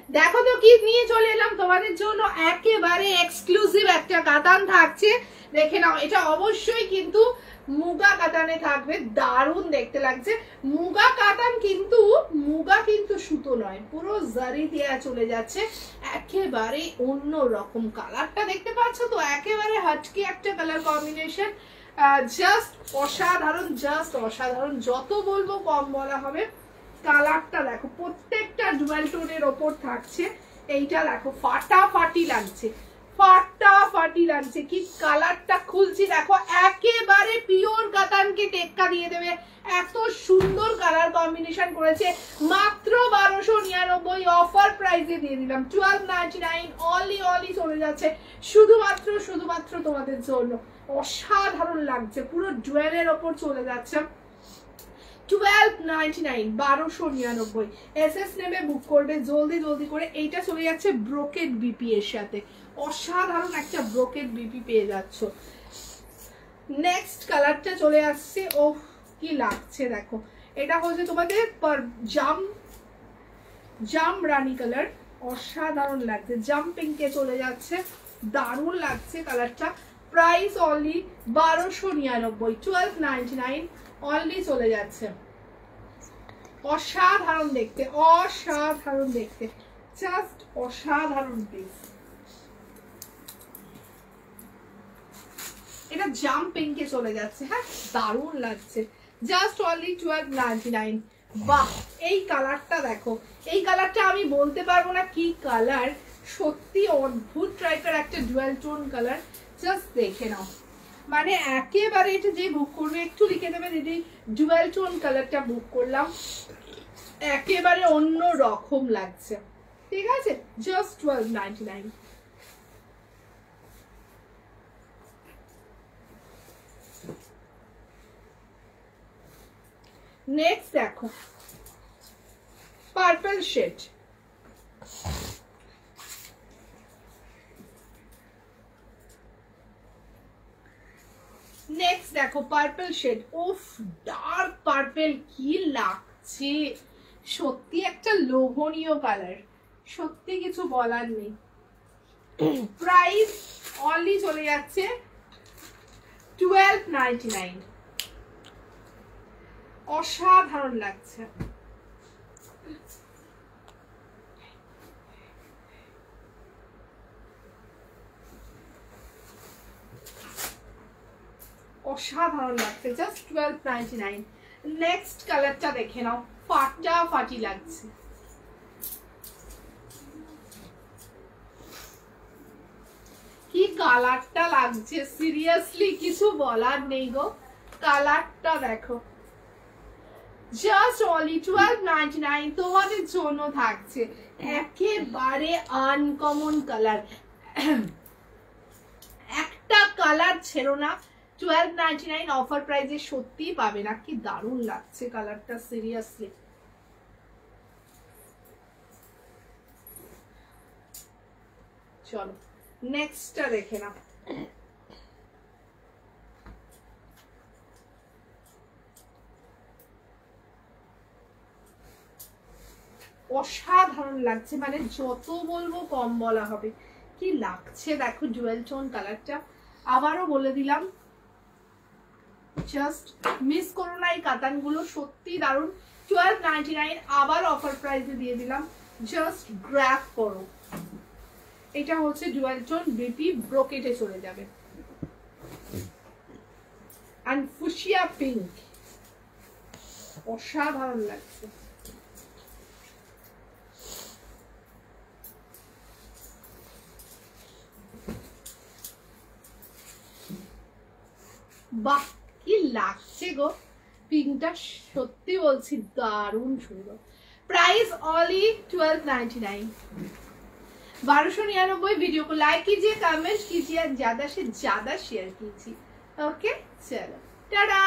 দেখো তো কি নিয়ে চলে এলাম তোমাদের জন্য, একেবারে এক্সক্লুসিভ একটা কাতান থাকছে, দেখে নাও। এটা অবশ্যই কিন্তু মুগা কাতানে থাকবে, দারুণ দেখতে লাগছে। মুগা কাতান কিন্তু মুগা কিন্তু সুতো নয়, পুরো জারি দেয়া চলে যাচ্ছে, একেবারে অন্য রকম। কালারটা দেখতে পাচ্ছ তো, একেবারে হাটকে একটা কালার কম্বিনেশন, জাস্ট অসাধারণ, জাস্ট অসাধারণ। যত বলবো কম বলা হবে। কালারটা দেখো, প্রত্যেকটা ডুয়াল টোনের ওপর থাকছে। এইটা দেখো ফাটাফাটি লাগছে, ফাটাফাটি লাগছে। কি কালারটা খুলছি দেখো, একেবারে পিওর কাতানকে টেক্কা দিয়ে দেবে, এত সুন্দর কালার কম্বিনেশন করেছে। মাত্র 1299 অফার প্রাইসে দিয়ে দিলাম, 1299 অনলি চলে যাচ্ছে শুধুমাত্র তোমাদের জন্য। অসাধারণ লাগছে, পুরো ডুয়েলের ওপর চলে যাচ্ছে। 1299, 1299। এসএস নেমে বুক করবে জলদি করে। এইটা চলে যাচ্ছে ব্রোকেড বিপি এর সাথে, অসাধারণ একটা ব্রোকেড বিপি পেয়ে যাচ্ছ। নেক্সট কালারটা চলে আসছে, ও কি লাগছে দেখো। এটা হচ্ছে তোমাদের জাম রানী কালার, অসাধারণ লাগছে। জাম পিঙ্কে চলে যাচ্ছে, দারুণ লাগছে কালারটা। প্রাইস অনলি 1299, 1299 অনলি চলে যাচ্ছে। অসাধারণ দেখতে, অসাধারণ দেখতে, জাস্ট অসাধারণ পিস। এটা জাম পিঙ্কে চলে যাচ্ছে, হ্যাঁ দারুণ লাগছে, জাস্ট অনলি 1299। বাহ, এই কালারটা দেখো, এই কালারটা আমি বলতে পারবো না কি কালার, সত্যি অদ্ভুত টাইপের একটা ডুয়াল টোন কালার। জাস্ট দেখে নাও, মানে একেবারে এটা যে বুক করবে একটু লিখে দেবে দিদি ডুয়াল টোন কালারটা বুক করলাম, একেবারে অন্য রকম লাগছে। ঠিক আছে, জাস্ট 1299। নেক্সট দেখো পার্পল শেড, নেক্সট দেখো পার্পল শেড। উফ, ডার্ক পার্পল, কি লাগছে, সত্যি একটা লোভনীয় কালার, সত্যি কিছু বলার নেই। প্রাইস অনলি চলে যাচ্ছে 1299। অসাধারণ লাগছে, অসাধারণ লাগছে, জাস্ট 1299। নেক্সট কালারটা দেখে নাও, ফাটাফাটি লাগছে। কি কালারটা লাগছে, সিরিয়াসলি কিছু বলার নেই গো। কালারটা দেখো, জাস্ট অনলি 1299 তোমাদের জন্য থাকছে। একেবারে আনকমন কালার, একটা কালার ছেড়ো না, 1299 অফার প্রাইসে সত্যি পাবে না। কি দারুণ লাগছে কালারটা, সিরিয়াসলি। চলো নেক্সটটা দেখে না। অসাধারণ লাগছে, মানে যত বলবো কম বলা হবে। কি লাগছে দেখো ডুয়াল টোন কালারটা, আবারও বলে দিলাম, জাস্ট মিস করো না এই কাতানগুলো, সত্যি দারুণ। 1299 আবার অফার প্রাইসে দিয়ে দিলাম, জাস্ট গ্র্যাব করো। এটা হচ্ছে ডুয়াল টোন বিপি, ব্রোকেটে চলে যাবে। আর ফুশিয়া পিঙ্ক, অসাধারণ লাগছে। বাহ, কি লাগছে গো পিঙ্কটা, সত্যি বলছি দারুণ সুন্দর। Price only 1299। 1299। वीडियो को लाइक कीजिए, कमेंट कीजिए, ज्यादा से ज्यादा शेयर कीजिए। ओके चलो टाटा।